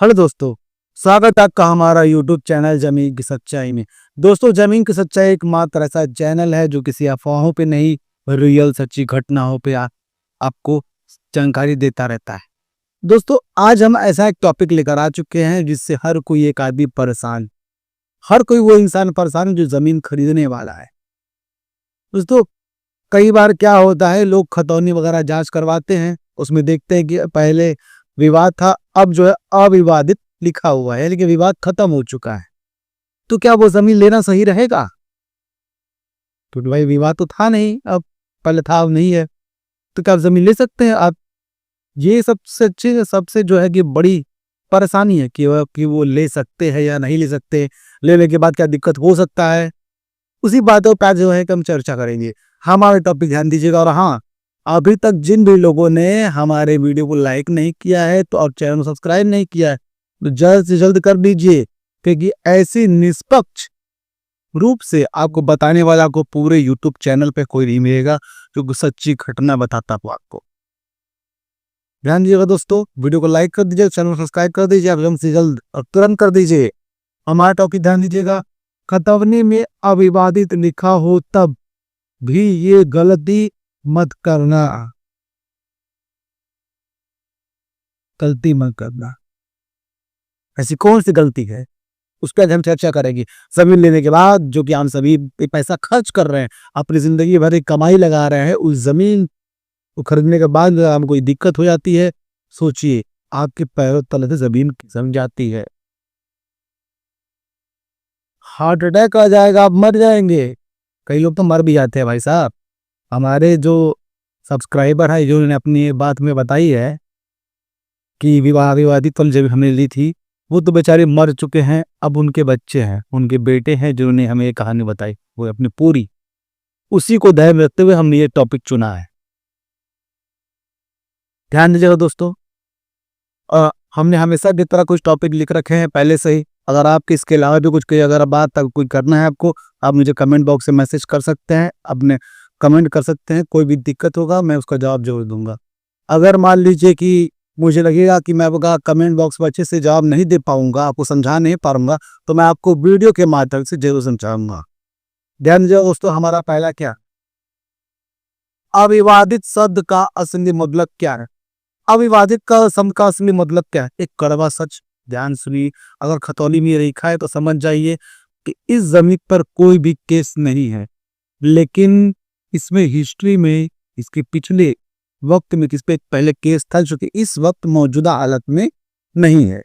Hello दोस्तों, स्वागत है आपका हमारा यूट्यूब चैनल ज़मीन की सच्चाई में। दोस्तों, ज़मीन की सच्चाई एकमात्र ऐसा चैनल है जो किसी अफवाहों पे नहीं, रियल सच्ची घटनाओं पे आपको जानकारी देता रहता है। दोस्तों, आज हम ऐसा एक टॉपिक लेकर आ चुके हैं जिससे हर कोई एक आदमी परेशान, हर कोई वो इंसान परेशान है जो ज़मीन खरीदने वाला है। दोस्तों, कई बार क्या होता है, लोग खतौनी वगैरह जाँच करवाते हैं, उसमें देखते हैं कि पहले विवाद था, अब जो है अविवादित लिखा हुआ है, यानी कि विवाद खत्म हो चुका है। तो क्या वो ज़मीन लेना सही रहेगा? क्योंकि भाई विवाद तो था नहीं, अब पहले था अब नहीं है, तो क्या आप ज़मीन ले सकते हैं आप? ये सबसे जो है कि बड़ी परेशानी है कि वो ले सकते हैं या नहीं ले सकते, लेने के बाद क्या दिक्कत हो सकता है, उसी बातों पे आज जो है कि हम चर्चा करेंगे। हमारे टॉपिक ध्यान दीजिएगा और हाँ, अभी तक जिन भी लोगों ने हमारे वीडियो को लाइक नहीं किया है तो और चैनल को सब्सक्राइब नहीं किया है तो जल्द से जल्द कर दीजिए, क्योंकि ऐसी निष्पक्ष रूप से आपको बताने वाला को पूरे यूट्यूब चैनल पे कोई नहीं मिलेगा जो सच्ची घटना बताता हो आपको। ध्यान दीजिएगा दोस्तों, वीडियो को लाइक कर दीजिए, चैनल को सब्सक्राइब कर दीजिए, आप जल्द से जल्द और तुरंत कर दीजिए। हमारा टॉपिक ध्यान दीजिएगा, खतवनी में अविवादित लिखा हो तब भी ये गलती मत करना, गलती मत करना। ऐसी कौन सी गलती है, उस पर आज हम चर्चा करेंगे। जमीन लेने के बाद जो कि हम सभी पे पैसा खर्च कर रहे हैं, अपनी जिंदगी भर एक कमाई लगा रहे हैं, उस जमीन को खरीदने के बाद हमको कोई दिक्कत हो जाती है, सोचिए आपके पैरों तले से जमीन खिसक जाती है, हार्ट अटैक आ जाएगा, आप मर जाएंगे। कई लोग तो मर भी जाते हैं भाई साहब। हमारे जो सब्सक्राइबर है जो उन्होंने अपनी ये बात में बताई है कि विवादित वाली जमीन हमने ली थी, वो तो बेचारे मर चुके हैं, अब उनके बच्चे हैं, उनके बेटे हैं जिन्होंने हमें ये कहानी बताई, वो अपनी पूरी उसी को ध्यान में रखते हुए हमने ये टॉपिक चुना है। ध्यान दीजिएगा दोस्तों, हमने हमेशा की तरह कुछ टॉपिक लिख रखे हैं पहले से ही। अगर आपके इसके अलावा भी कुछ कोई अगर बात तक कोई करना है आपको, आप मुझे कमेंट बॉक्स से मैसेज कर सकते हैं, अपने कमेंट कर सकते हैं, कोई भी दिक्कत होगा मैं उसका जवाब जरूर दूंगा। अगर मान लीजिए कि मुझे लगेगा कि मैं आपका कमेंट बॉक्स में अच्छे से जवाब नहीं दे पाऊंगा, आपको समझा नहीं पाऊंगा, तो मैं आपको वीडियो के माध्यम से जरूर समझाऊंगा। ध्यान दीजिए दोस्तों, हमारा पहला क्या, अविवादित शब्द का असली मतलब क्या है? अविवादित का शब्द का असली मतलब क्या है? एक कड़वा सच, ध्यान सुनिए। अगर खतौनी में लिखा है तो समझ जाइए कि इस जमीन पर कोई भी केस नहीं है, लेकिन इसमें हिस्ट्री में इसके पिछले वक्त में किस पे पहले केस था जो कि इस वक्त मौजूदा हालत में नहीं है।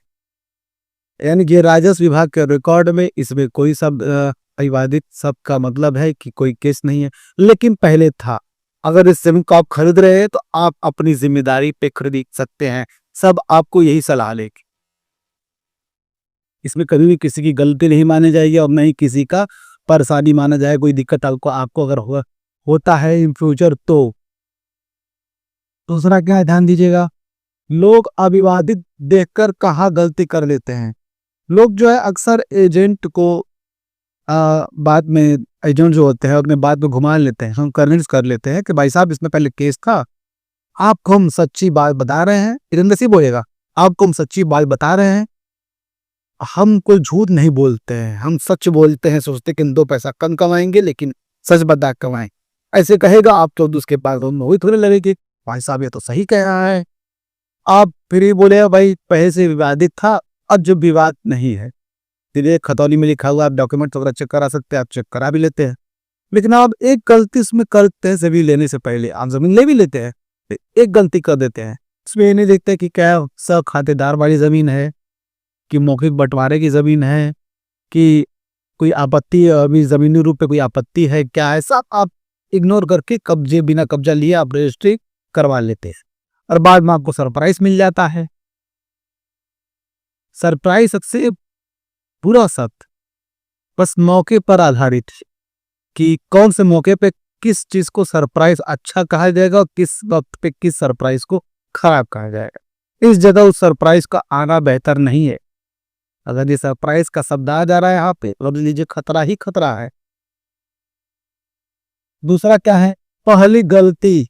यानी कि राजस्व विभाग के रिकॉर्ड में इसमें कोई शब्द अविवादित शब्द का मतलब है कि कोई केस नहीं है, लेकिन पहले था। अगर इस जमीन को आप खरीद रहे हैं तो आप अपनी जिम्मेदारी पे खरीद सकते हैं, सब आपको यही सलाह लेगी। इसमें कभी भी किसी की गलती नहीं मानी जाएगी और न ही किसी का परेशानी माना जाएगा। कोई दिक्कत आपको अगर होता है इन फ्यूचर तो। दूसरा क्या है, ध्यान दीजिएगा, लोग अविवादित देखकर कहाँ गलती कर लेते हैं। लोग जो है अक्सर एजेंट को बाद में एजेंट जो होते हैं अपने बात में घुमा लेते हैं, हम कन्विंस कर लेते हैं कि भाई साहब इसमें पहले केस था, आपको हम सच्ची बात बता रहे हैं, इधर से बोलेगा, आपको हम सच्ची बात बता रहे हैं, हम कोई झूठ नहीं बोलते हैं, हम सच बोलते हैं, सोचते कि दो पैसा कम कमाएंगे लेकिन सच बता कमाएं। ऐसे कहेगा आप तो उसके बाद वही थोड़ी लगेगी भाई साहब ये तो सही कह रहा है। आप फिर ही बोले भाई पहले से विवादित था, अब जो विवाद नहीं है, फिर ये खतौनी में लिखा हुआ आप डॉक्यूमेंट वगैरह चेक करा सकते हैं, आप चेक करा भी लेते हैं। लेकिन आप एक गलती इसमें करते हैं, जमीन लेने से पहले आप जमीन ले भी लेते हैं, एक गलती कर देते हैं, इसमें ये नहीं देखते कि क्या सब खातेदार वाली जमीन है, कि मौखिक बंटवारे की जमीन है, कि कोई आपत्ति अभी जमीनी रूप पे कोई आपत्ति है क्या है, सब आप इग्नोर करके कब्जे बिना कब्जा लिए आप रजिस्ट्री करवा लेते हैं और बाद में आपको सरप्राइज मिल जाता है। सरप्राइज सबसे बुरा शब्द बस मौके पर आधारित है कि कौन से मौके पे किस चीज को सरप्राइज अच्छा कहा जाएगा और किस वक्त पे किस सरप्राइज को खराब कहा जाएगा। इस जगह उस सरप्राइज का आना बेहतर नहीं है। अगर ये सरप्राइज का शब्द आ जा रहा है यहाँ पे, समझ लीजिए खतरा ही खतरा है। दूसरा क्या है, पहली गलती,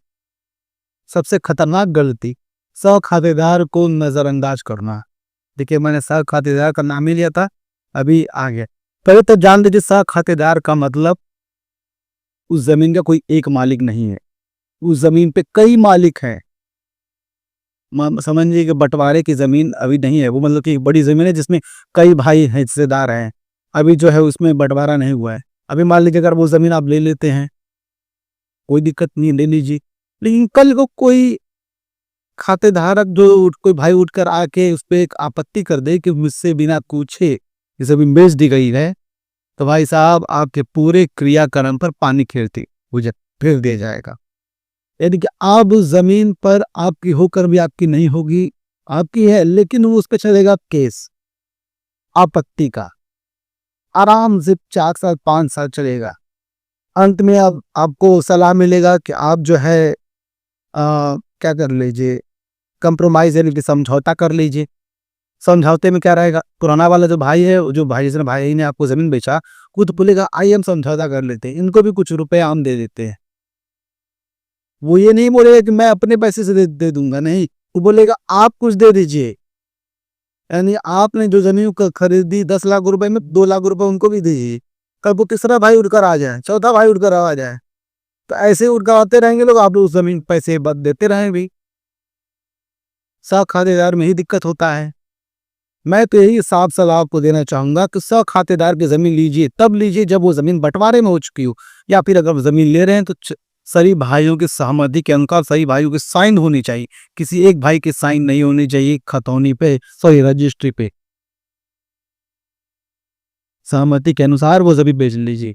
सबसे खतरनाक गलती, सौ खातेदार को नजरअंदाज करना। देखिए मैंने सह खातेदार का नाम ही लिया था, अभी आ गया। पहले तो जान लीजिए सह खातेदार का मतलब उस जमीन का कोई एक मालिक नहीं है, उस जमीन पे कई मालिक हैं। समझिए कि बंटवारे की जमीन अभी नहीं है वो, मतलब कि एक बड़ी जमीन है जिसमें कई भाई हिस्सेदार हैं। अभी जो है उसमें बंटवारा नहीं हुआ है। अभी मान लीजिए अगर वो जमीन आप ले लेते हैं, कोई दिक्कत नहीं, ले लीजिए। लेकिन कल को कोई खातेधारक कोई भाई उठकर आके उस पे एक आपत्ति कर दे कि मुझसे बिना पूछे ये जमीन बेच दी गई है, तो भाई साहब आपके पूरे क्रियाकर्म पर पानी फिर दिया जाएगा। यानी कि आप उस जमीन पर आपकी होकर भी आपकी नहीं होगी, आपकी है लेकिन वो उस पर चलेगा केस आपत्ति का, आराम से 4 साल 5 साल चलेगा। अंत में अब आपको सलाह मिलेगा कि आप जो है क्या कर लीजिए, कंप्रोमाइज यानी कि समझौता कर लीजिए। समझौते में क्या रहेगा, पुराना वाला जो भाई है, जो भाई जिसने भाई ने आपको जमीन बेचा, वो तो बोलेगा आइए हम समझौता कर लेते हैं, इनको भी कुछ रुपए हम दे देते हैं। वो ये नहीं बोलेगा कि मैं अपने पैसे से दे दूंगा, नहीं, वो बोलेगा आप कुछ दे दीजिए। यानी आपने जो जमीन खरीदी 10 लाख रुपए में 2 लाख रुपए उनको भी दीजिए। कल वो तीसरा भाई उठकर आ जाए, चौथा भाई उठकर आ जाए, तो ऐसे उठकर आते रहेंगे लोग, आप उस जमीन पैसे बद देते रहें भी। सह खातेदार में ही दिक्कत होता है। मैं तो यही साफ सलाह आपको देना चाहूंगा कि सह खातेदार की जमीन लीजिए, तब लीजिए जब वो जमीन बंटवारे में हो चुकी हो, या फिर अगर जमीन ले रहे हैं तो सभी भाइयों की सहमति के अनुसार सभी भाइयों की साइन होनी चाहिए। किसी एक भाई की साइन नहीं होनी चाहिए खतौनी पे, सॉरी रजिस्ट्री पे। सहमति के अनुसार वो जमीन बेच लीजिए।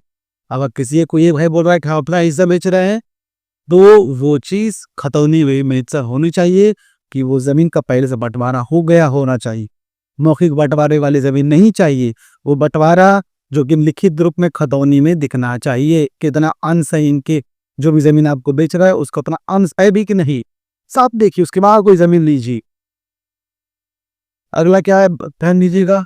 अगर किसी को ये भाई बोल रहा है कि हम अपना हिस्सा बेच रहे हैं, तो वो चीज खतौनी में हिस्सा होनी चाहिए कि वो जमीन का पहले से बंटवारा हो गया होना चाहिए। मौखिक बंटवारे वाली जमीन नहीं चाहिए। वो बंटवारा जो कि लिखित रूप में खतौनी में दिखना चाहिए, कितना अंश है इनके, जो भी जमीन आपको बेच रहा है उसका उतना अंश है भी कि नहीं, साफ देखिए, उसके बाद कोई जमीन लीजिए। अगला क्या है, ध्यान दीजिएगा,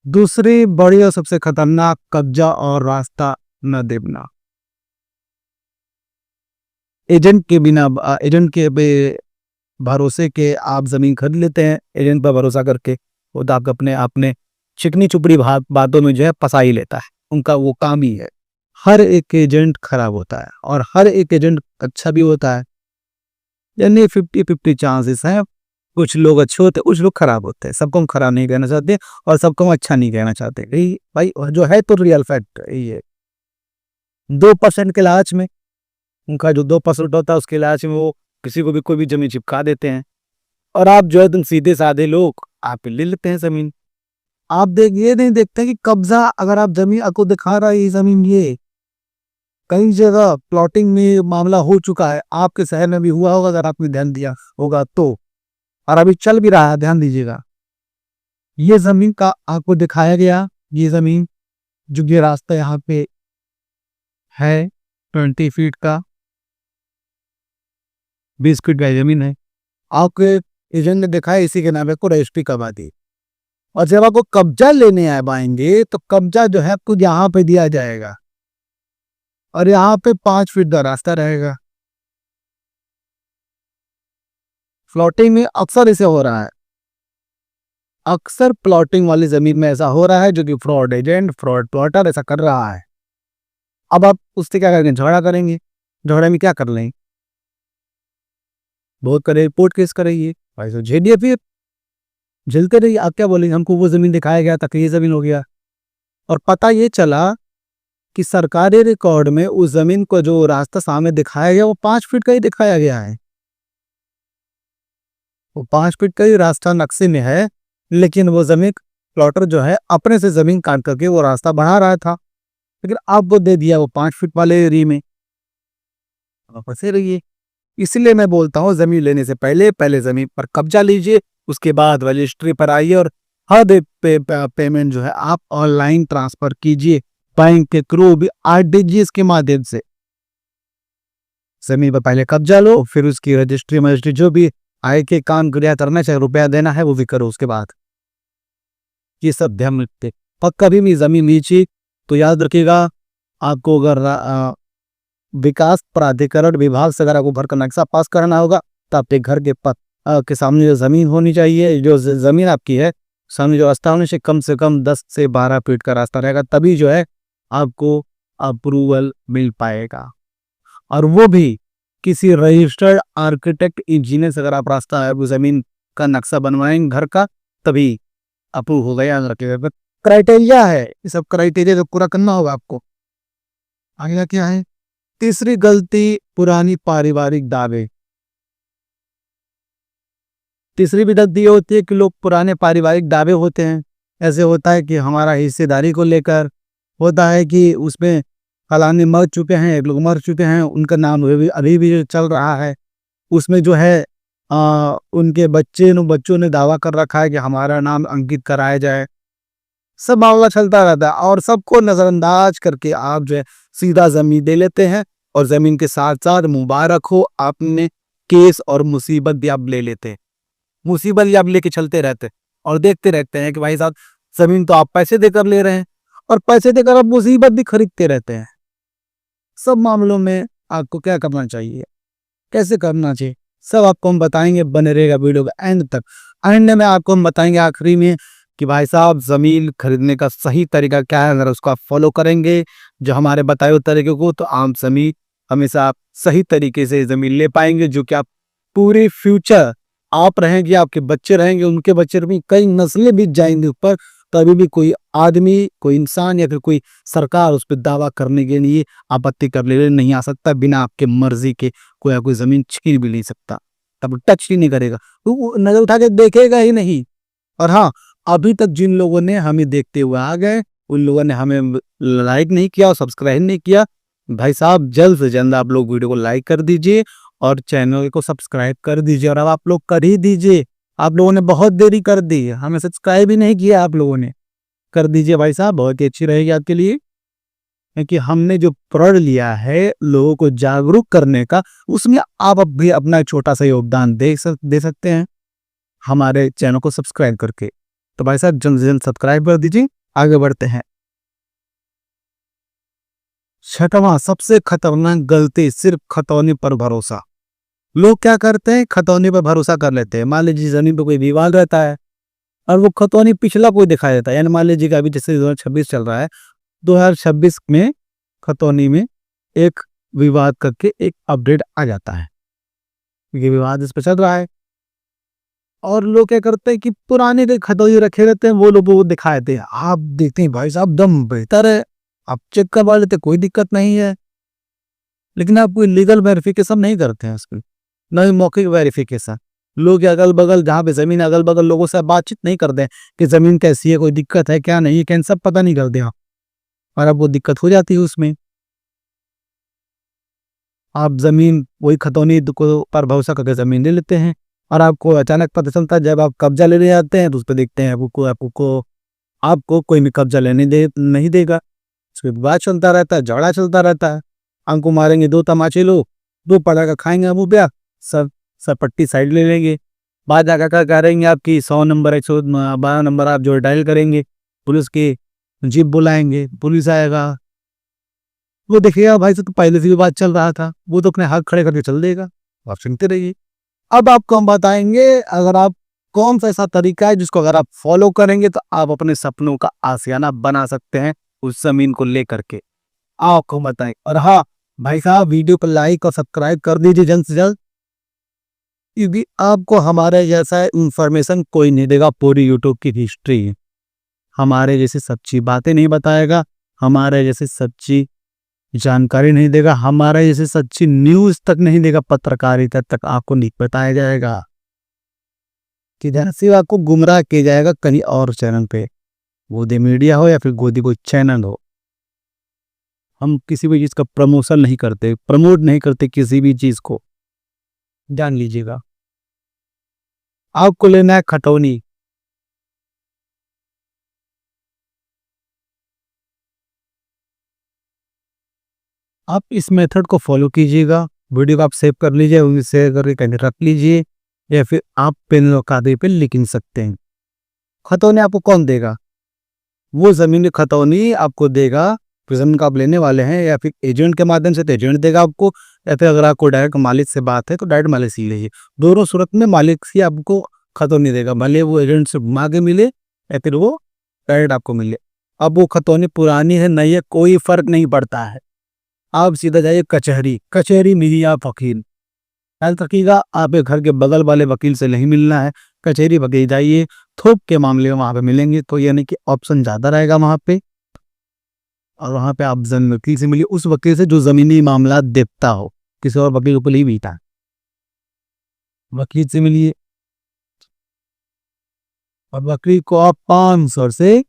दूसरी बड़ी और सबसे खतरनाक, कब्जा और रास्ता न देना। एजेंट के भरोसे के आप जमीन खरीद लेते हैं, एजेंट पर भरोसा करके। वो तो आप अपने चिकनी चुपड़ी बातों में जो है फंसा ही लेता है, उनका वो काम ही है। हर एक एजेंट खराब होता है और हर एक एजेंट अच्छा भी होता है, यानी 50-50 चांसेस हैं। कुछ लोग अच्छे होते हैं, कुछ लोग खराब होते हैं। सबको हम खराब नहीं कहना चाहते और सबको हम अच्छा नहीं कहना चाहते। यही भाई जो है तो रियल फैक्ट यही है। 2% के लालच में, उनका जो 2% होता है उसके लालच में वो किसी को भी कोई भी जमीन चिपका देते हैं, और आप जो है तुम सीधे साधे लोग आप ले लेते हैं जमीन। आप ये नहीं देखते कि कब्जा, अगर आप जमीन आपको दिखा रहा है ये जमीन, ये कई जगह प्लॉटिंग में मामला हो चुका है, आपके शहर में भी हुआ होगा अगर आपने ध्यान दिया होगा तो, और अभी चल भी रहा है, ध्यान दीजिएगा। ये जमीन का आपको दिखाया गया, ये जमीन जो ये रास्ता यहाँ पे है 20 फीट का, 20 फीट का जमीन है, आपके एजेंट ने देखा है, इसी के नाम पे को रजिस्ट्री करवा दी। और जब आपको कब्जा लेने आएंगे तो कब्जा जो है आपको यहाँ पे दिया जाएगा, और यहाँ पे 5 फीट का रास्ता रहेगा। प्लॉटिंग में अक्सर इसे हो रहा है, अक्सर प्लॉटिंग वाली जमीन में ऐसा हो रहा है, जो कि फ्रॉड एजेंट, फ्रॉड प्लॉटर ऐसा कर रहा है। अब आप उससे क्या करेंगे, झगड़ा करेंगे। झगड़े में क्या कर लेंगे, बहुत करे रिपोर्ट केस करेंगे, भाई तो झेलिए, फिर झेलते रहिए। आप क्या बोलेंगे, हमको वो जमीन दिखाया गया था कि ये जमीन हो गया, और पता ये चला कि सरकारी रिकॉर्ड में उस जमीन को जो रास्ता सामने दिखाया गया वो 5 फीट का ही दिखाया गया है। वो 5 फीट का ही रास्ता नक्शे में है, लेकिन वो जमीन प्लॉटर जो है अपने से जमीन काट करके वो रास्ता बढ़ा रहा था, लेकिन आपको दे दिया वो 5 फीट वाले एरिया में। फंसे रहिए। इसलिए मैं बोलता हूँ जमीन लेने से पहले जमीन पर कब्जा लीजिए, उसके बाद रजिस्ट्री पर आइए, और हर पेमेंट जो है आप ऑनलाइन ट्रांसफर कीजिए, बैंक के थ्रू भी, आरटीजीएस के माध्यम से। जमीन पर पहले कब्जा लो, फिर उसकी रजिस्ट्री जो भी आय के काम क्रिया करना, चाहे रुपया देना है वो भी करो उसके बाद। ये सब ध्यान रखते, और कभी भी जमीन लीजिए तो याद रखिएगा, आपको अगर विकास प्राधिकरण विभाग से अगर आपको घर का नक्शा पास करना होगा तो आपके घर के के सामने जो ज़मीन होनी चाहिए, जो ज़मीन आपकी है, सामने जो रास्ता होने से कम 10 से 12 फीट का रास्ता रहेगा, तभी जो है आपको अप्रूवल मिल पाएगा। और वो भी किसी रजिस्टर्ड आर्किटेक्ट इंजीनियर से अगर आप रास्ता ज़मीन का नक्शा बनवाएंगे घर का, तभी अप्रूव होगा। याद रखिएगा, क्राइटेरिया है, ये सब क्राइटेरिया तो पूरा करना होगा आपको। आगे का क्या है? तीसरी गलती, पुरानी पारिवारिक दावे। तीसरी भी गलती ये होती है कि लोग पुराने पारिवारिक दावे होते हैं। ऐसे होता है कि हमारा हिस्सेदारी को लेकर होता है कि उसमें फलाने मर चुके हैं, एक लोग मर चुके हैं, उनका नाम अभी भी जो चल रहा है। उसमें जो है उनके बच्चों ने दावा कर रखा है कि हमारा नाम अंकित कराया जाए। सब मामला चलता रहता है और सबको नजरअंदाज करके आप जो है सीधा जमीन दे लेते हैं, और जमीन के साथ साथ मुबारक हो, आपने केस और मुसीबत भी आप ले लेते हैं। मुसीबत भी आप लेके चलते रहते हैं और देखते रहते हैं कि भाई साहब, जमीन तो आप पैसे देकर ले रहे हैं और पैसे देकर आप मुसीबत भी खरीदते रहते हैं। सब मामलों में आपको क्या करना चाहिए, कैसे करना चाहिए, सब आपको हम बताएंगे। बने रहेगा वीडियो का एंड तक। एंड में आपको हम बताएंगे आखिरी में कि भाई साहब, जमीन खरीदने का सही तरीका क्या है। अगर उसको आप फॉलो करेंगे, जो हमारे बताए हुए तरीके को, तो आप जमीन हमेशा आप सही तरीके से जमीन ले पाएंगे, जो कि आप पूरे फ्यूचर, आप रहेंगे, आपके बच्चे रहेंगे, उनके बच्चे भी, कई नस्लें बीत जाएंगे ऊपर, तभी भी कोई आदमी, कोई इंसान या फिर कोई सरकार उस पर दावा करने के लिए आपत्ति कर ले नहीं आ सकता। बिना आपके मर्जी के कोई जमीन छीन भी नहीं सकता, तब टच ही नहीं करेगा, तो वो नजर उठा के देखेगा ही नहीं। और हाँ, अभी तक जिन लोगों ने हमें देखते हुए आ गए, उन लोगों ने हमें लाइक नहीं किया और सब्सक्राइब नहीं किया, भाई साहब जल्द से जल्द आप लोग वीडियो को लाइक कर दीजिए और चैनल को सब्सक्राइब कर दीजिए। और अब आप लोग कर ही दीजिए, आप लोगों ने बहुत देरी कर दी, हमें सब्सक्राइब ही नहीं किया, आप लोगों ने कर दीजिए भाई साहब, बहुत ही अच्छी रहेगी आपके लिए। क्योंकि हमने जो प्रण लिया है लोगों को जागरूक करने का, उसमें आप अब भी अपना छोटा सा योगदान दे सकते हैं हमारे चैनल को सब्सक्राइब करके। तो भाई साहब जल्द से जल्द सब्सक्राइब कर दीजिए। आगे बढ़ते हैं। छठवां सबसे खतरनाक गलती, सिर्फ खतौनी पर भरोसा। लोग क्या करते हैं, खतौनी पर भरोसा कर लेते हैं। मान लीजिए जमीन पर कोई विवाद रहता है और वो खतौनी पिछला कोई दिखा देता है। यानी मान लीजिए कि अभी जैसे 2026 चल रहा है, 2026 में खतौनी में एक विवाद करके एक अपडेट आ जाता है, ये विवाद इस पर चल रहा है। और लोग क्या करते हैं कि पुराने जो खतौनी रखे रहते हैं, वो लोग वो दिखा देते हैं। आप देखते हैं भाई साहब दम बेहतर है, आप चेक करवा लेते, कोई दिक्कत नहीं है। लेकिन आप कोई लीगल वेरिफिकेशन नहीं करते हैं उसकी, न ही मौखिक वेरिफिकेशन। लोग अगल बगल जहाँ पे जमीन, अगल बगल लोगों से बातचीत नहीं करते हैं कि जमीन कैसी है, कोई दिक्कत है क्या नहीं है, क्या सब पता नहीं करते आप, और अब वो दिक्कत हो जाती है उसमें। आप जमीन वही खतौनी को पर भरोसा करके जमीन ले लेते हैं और आपको अचानक पता चलता है जब आप कब्जा लेने जाते हैं, तो उस पर देखते हैं आपको कोई भी कब्जा लेने नहीं देगा। उसके बाद चलता रहता है, झगड़ा चलता रहता है। हमको मारेंगे, दो तमाचे लो, दो पटाखा खाएंगे, अब ब्या सब सब पट्टी साइड ले लेंगे। बाद जाकर क्या करेंगे, आपकी 100 नंबर 112 नंबर आप जो डायल करेंगे, पुलिस की जीप बुलाएंगे, पुलिस आएगा, वो देखिएगा भाई से तो पहले से भी बात चल रहा था, वो तो अपने हाथ खड़े करके चल देगा, आप सुनते रहिए। अब आपको हम बताएंगे, अगर आप कौन सा ऐसा तरीका है जिसको अगर आप फॉलो करेंगे तो आप अपने सपनों का आशियाना बना सकते हैं उस जमीन को लेकर के, आपको बताएं। और हाँ भाई साहब, वीडियो को लाइक और सब्सक्राइब कर दीजिए जल्द से जल्द, क्योंकि आपको हमारे जैसा इंफॉर्मेशन कोई नहीं देगा। पूरी यूट्यूब की हिस्ट्री हमारे जैसी सच्ची बातें नहीं बताएगा, हमारे जैसी सच्ची जानकारी नहीं देगा, हमारे जैसे सच्ची न्यूज तक नहीं देगा, पत्रकारिता तक आपको नहीं बताया जाएगा। कि सिर्फ आपको गुमराह किया जाएगा कहीं और चैनल पे, गोदी मीडिया हो या फिर गोदी कोई चैनल हो। हम किसी भी चीज का प्रमोशन नहीं करते, प्रमोट नहीं करते किसी भी चीज को, जान लीजिएगा। आपको लेना है खतौनी, आप इस मेथड को फॉलो कीजिएगा। वीडियो को आप सेव कर लीजिए, उन्हें शेयर करके कहीं रख लीजिए, या फिर आप पेन और कागज पे लिख सकते हैं। खतौनी आपको कौन देगा, वो जमीन खतौनी आपको देगा ज़मीन का आप लेने वाले हैं या फिर एजेंट के माध्यम से, तो एजेंट देगा आपको, या फिर अगर आपको डायरेक्ट मालिक से बात है तो डायरेक्ट मालिक से ही लीजिए। दोनों सूरत में मालिक से आपको खतौनी नहीं देगा, भले वो एजेंट से घुमा के मिले या फिर वो डायरेक्ट आपको मिले। अब वो खतौनी पुरानी है नई है कोई फर्क नहीं पड़ता है। आप सीधा जाइए कचहरी, कचहरी मिलिए आप वकील। ख्याल रखिएगा आपके घर के बगल वाले वकील से नहीं मिलना है, कचहरी वकील जाइए, थोक के मामले में वहाँ पे मिलेंगे, तो यानी कि ऑप्शन ज़्यादा रहेगा वहाँ पे। और वहाँ पे आप वकील से मिलिए, उस वकील से जो ज़मीनी मामला देखता हो, किसी और वकील को नहीं बीता, वकील से मिलिए। और वकील को आप 500 से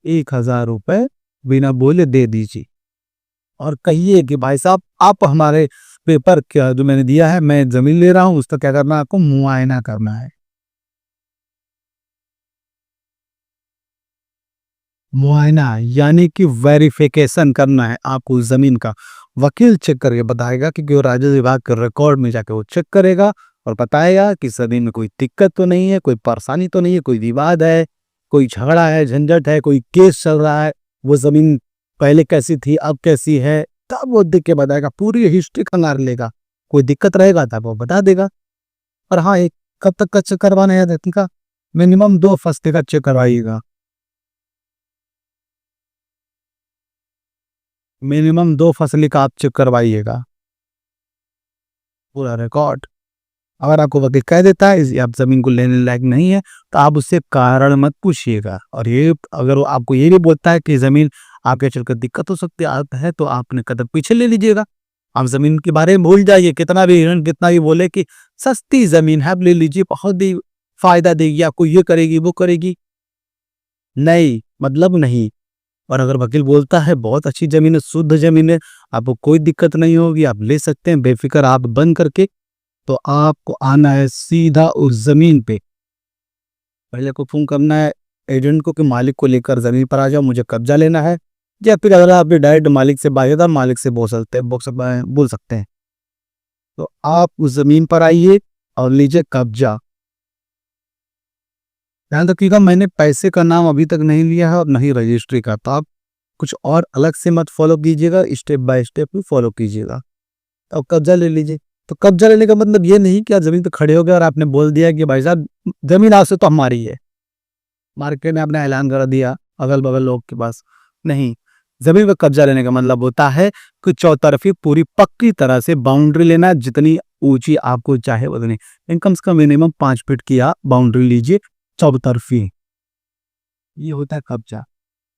1000 रुपए बिना बोले दे दीजिए और कहिए कि भाई साहब आप हमारे पेपर क्या जो मैंने दिया है, मैं जमीन ले रहा हूँ, उसका क्या करना है, आपको मुआयना करना है। मुआयना यानी कि वेरिफिकेशन करना है आपको जमीन का। वकील चेक करके बताएगा, क्योंकि वो राजस्व विभाग के रिकॉर्ड में जाके वो चेक करेगा और बताएगा कि जमीन में कोई दिक्कत तो नहीं है, कोई परेशानी तो नहीं है, कोई विवाद है, कोई झगड़ा है, झंझट है, कोई केस चल रहा है, वो जमीन पहले कैसी थी अब कैसी है, तब वो देख के बताएगा, पूरी हिस्ट्री खंगार लेगा। कोई दिक्कत रहेगा तब वो बता देगा। और हाँ, एक कब तक का चेक करवाना है इनका, मिनिमम 2 हफ्ते का चेक करवाइएगा, मिनिमम 2 फसली का आप चेक करवाइएगा, पूरा रिकॉर्ड। अगर आपको वकील कह देता है आप जमीन को लेने लायक नहीं है, तो आप उससे कारण मत पूछिएगा। और ये अगर वो आपको ये भी बोलता है कि जमीन आपके चलकर दिक्कत हो सकती है, तो आपने कदम पीछे ले लीजिएगा। आप जमीन के बारे में भूल जाइए, कितना भी हिरण कितना भी बोले कि सस्ती जमीन है, आप ले लीजिए, बहुत ही फायदा देगी आपको, ये करेगी वो करेगी, नहीं मतलब नहीं। और अगर वकील बोलता है बहुत अच्छी जमीन है, शुद्ध जमीन है, आपको कोई दिक्कत नहीं होगी, आप ले सकते हैं बेफिक्र आप बंद करके, तो आपको आना है सीधा उस जमीन पे। पहले को फोन करना है एजेंट को कि मालिक को लेकर जमीन पर आ जाओ, मुझे कब्जा लेना है। या फिर अगर आप डायरेक्ट मालिक से बात है, मालिक से बोल सकते हैं। तो आप उस जमीन पर आइए और लीजिए कब्जा। ध्यान रखिएगा, मैंने पैसे का नाम अभी तक नहीं लिया है और नहीं रजिस्ट्री का, तो आप कुछ और अलग से मत फॉलो कीजिएगा, step by step he follow कीजिएगा। तो कब्जा ले लीजिए। तो कब्जा लेने का मतलब ये नहीं कि आप जमीन पे खड़े हो गए और आपने बोल दिया कि भाई साहब जमीन आज से तो हमारी है, मार्केट में आपने ऐलान कर दिया अगल बगल लोग के पास, नहीं। जमीन पे कब्जा लेने का मतलब होता है कि चौतरफी पूरी पक्की तरह से बाउंड्री लेना, जितनी ऊंची आपको चाहे उतनी, कम से कम मिनिमम 5 फीट की आप बाउंड्री लीजिए चौतरफी। ये होता है कब्जा।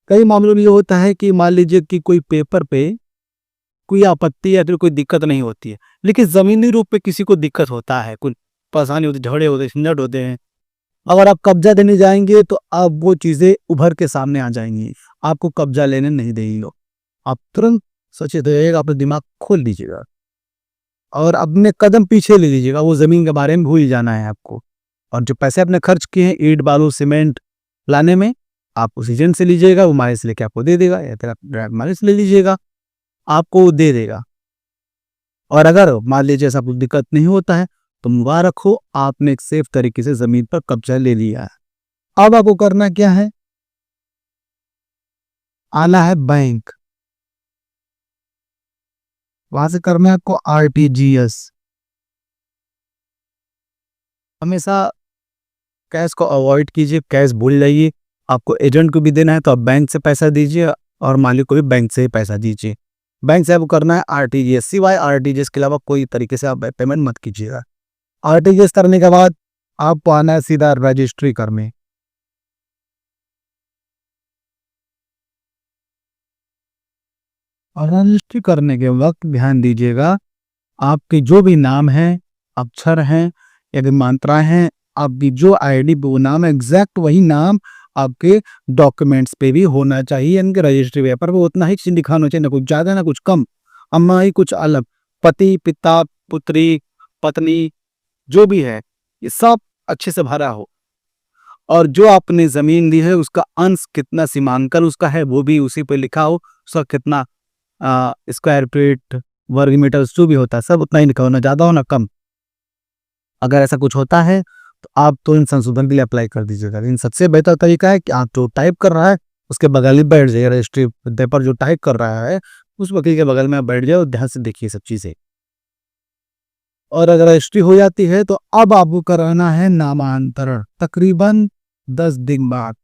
कई मामलों में ये होता है कि मान लीजिए कि कोई पेपर पे कोई आपत्ति या फिर कोई दिक्कत नहीं होती है, लेकिन जमीनी रूप पे किसी को दिक्कत होता है, कुछ परेशानी होती है, झगड़े होते हैं, झंझट होते हैं। अगर आप कब्जा देने जाएंगे तो अब वो चीजें उभर के सामने आ जाएंगी, आपको कब्जा लेने नहीं देंगे लोग। आप तुरंत सचेत रहिएगा, अपना दिमाग खोल लीजिएगा और अपने कदम पीछे ले लीजिएगा, वो जमीन के बारे में भूल जाना है आपको। और जो पैसे आपने खर्च किए हैं ईंट बालू सीमेंट लाने में, आप उस एजेंट से लीजिएगा, वो मालिक से लेके आपको दे देगा, या फिर आप मालिक से ले लीजिएगा, आपको वो दे देगा। और अगर मान लीजिए ऐसा कुछ दिक्कत नहीं होता है, तो मुबारक हो, आपने एक सेफ तरीके से जमीन पर कब्जा ले लिया है। अब आपको करना क्या है, आना है बैंक, वहां से करना है आपको आरटीजीएस। हमेशा कैश को अवॉइड कीजिए, कैश भूल जाइए। आपको एजेंट को भी देना है तो आप बैंक से पैसा दीजिए और मालिक को भी बैंक से ही पैसा दीजिए। बैंक से आपको करना है आरटीजीएस, सिवाय आरटीजीएस के अलावा कोई तरीके से आप पेमेंट मत कीजिएगा। आरटीजीएस करने के बाद आपको आना है सीधा रजिस्ट्री करने। और रजिस्ट्री करने के वक्त ध्यान दीजिएगा, आपके जो भी नाम है, अक्षर हैं या फिर मात्राएं हैं, आपकी जो आईडी पे वो नाम है एग्जैक्ट वही नाम आपके डॉक्यूमेंट्स पे भी होना चाहिए, इनके रजिस्ट्री पेपर पे उतना ही चीज दिखाना चाहिए, ना कुछ ज्यादा ना कुछ कम, अम्मा ही कुछ अलग। पति पिता पुत्री पत्नी जो भी है, ये सब अच्छे से भरा हो। और जो आपने जमीन दी है उसका अंश कितना सीमांकन उसका है वो भी उसी पे लिखा हो, उसका कितना स्क्वायर फीट वर्ग मीटर जो भी होता है सब उतना ही लिखा हो, ना ज्यादा हो ना कम। अगर ऐसा कुछ होता है तो आप तो इन संशोधन के लिए अप्लाई कर दीजिएगा। लेकिन सबसे बेहतर तरीका है कि आप जो टाइप कर रहा है उसके बगल में बैठ जाइए, रजिस्ट्री पेपर जो टाइप कर रहा है उस वकील के बगल में आप बैठ जाए और ध्यान से देखिए सब चीजें। और अगर रजिस्ट्री हो जाती है तो अब आपको कराना है नामांतरण, तकरीबन 10 दिन बाद।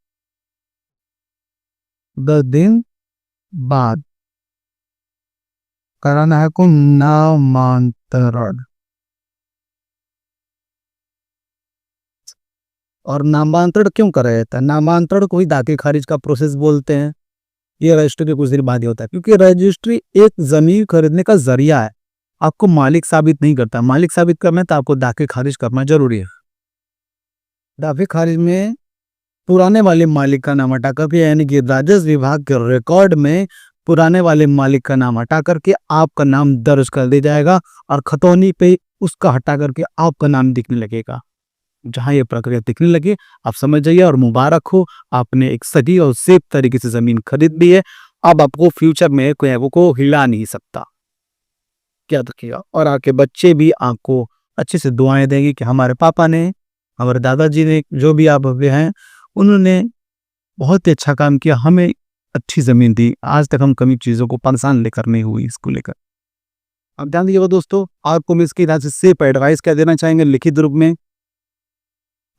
10 दिन बाद कराना है को नामांतरण। और नामांतरण क्यों कराया जाता है? नामांतरण को ही दाखिल खारिज का प्रोसेस बोलते हैं। ये रजिस्ट्री के कुछ दिन बाद ही होता है, क्योंकि रजिस्ट्री एक जमीन खरीदने का जरिया है, आपको मालिक साबित नहीं करता। मालिक साबित करना है तो आपको दाखिल खारिज करना जरूरी है। दाखिल खारिज में पुराने वाले मालिक का नाम हटा करके, यानी कि राजस्व विभाग के रिकॉर्ड में पुराने वाले मालिक का नाम हटा करके आपका नाम दर्ज कर दिया जाएगा और खतौनी पे उसका हटा करके आपका नाम दिखने लगेगा। जहां ये प्रक्रिया दिखने लगे आप समझ जाइए और मुबारक हो, आपने एक सही और सेफ तरीके से जमीन खरीद ली है। अब आपको फ्यूचर में कोई आपको हिला नहीं सकता, क्या रखिएगा। और आपके बच्चे भी आपको अच्छे से दुआएं देंगे कि हमारे पापा ने, हमारे दादाजी ने, जो भी आप अभी हैं, उन्होंने बहुत ही अच्छा काम किया, हमें अच्छी जमीन दी, आज तक हम कभी चीजों को परेशान लेकर नहीं हुई इसको लेकर। अब ध्यान दीजिएगा दोस्तों, आपको मैं इसके हिसाब से सेफ एडवाइस क्या देना चाहेंगे लिखित रूप में।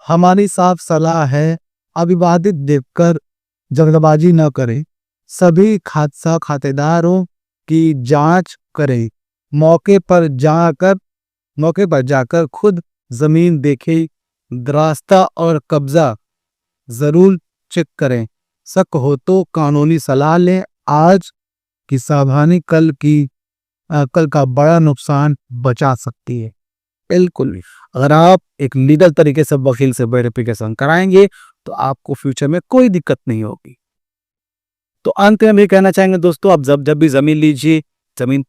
हमारी साफ सलाह है, अविवादित देखकर जल्दबाजी न करें, सभी हादसा खातेदारों की जांच करें, मौके पर जाकर खुद जमीन देखें, रास्ता और कब्जा जरूर चेक करें, शक हो तो कानूनी सलाह लें। आज की सावधानी कल का बड़ा नुकसान बचा सकती है। बिल्कुल, अगर आप एक लीगल तरीके से वकील से वेरिफिकेशन कराएंगे तो आपको फ्यूचर में कोई दिक्कत नहीं होगी। तो अंत में भी कहना चाहेंगे दोस्तों, आप जब भी जमीन लीजिए, जमीन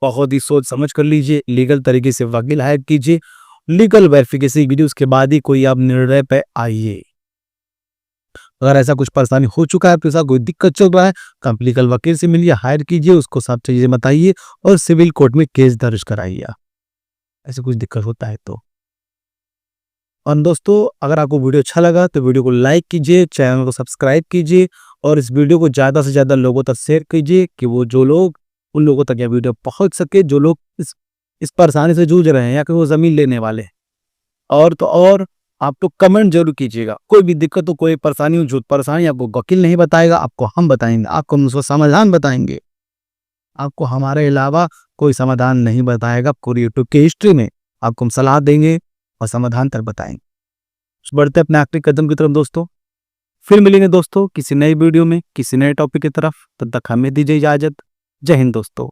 बहुत ही सोच समझ कर लीजिए, लीगल तरीके से वकील हायर कीजिए, लीगल वेरिफिकेशन वीडियो उसके बाद ही कोई आप निर्णय पे आइए। अगर ऐसा कुछ परेशानी हो चुका है, आपके साथ कोई दिक्कत चल रहा है, तो आप लीगल वकील से मिलिए, हायर कीजिए, उसको सब चीजें बताइए और सिविल कोर्ट में केस दर्ज कराइए ऐसे कुछ दिक्कत होता है तो। और दोस्तों, अगर आपको वीडियो अच्छा लगा तो वीडियो को लाइक कीजिए, चैनल को सब्सक्राइब कीजिए और इस वीडियो को ज़्यादा से ज़्यादा लोगों तक शेयर कीजिए कि वो जो लोग, उन लोगों तक यह वीडियो पहुंच सके जो लोग इस परेशानी से जूझ रहे हैं या कि वो ज़मीन लेने वाले हैं। और तो और आप तो कमेंट जरूर कीजिएगा, कोई भी दिक्कत हो, कोई परेशानी हो, जो परेशानी आपको वकील नहीं बताएगा, आपको हम बताएंगे, आपको हम उसका समाधान बताएंगे। आपको हमारे अलावा कोई समाधान नहीं बताएगा, पूरी यूट्यूब की हिस्ट्री में आपको हम सलाह देंगे और समाधान तक बताएंगे। बढ़ते अपने आखिरी कदम की तरफ दोस्तों, फिर मिलेंगे दोस्तों किसी नई वीडियो में, किसी नए टॉपिक की तरफ। तब तक हमें दीजिए इजाजत। जय हिंद दोस्तों।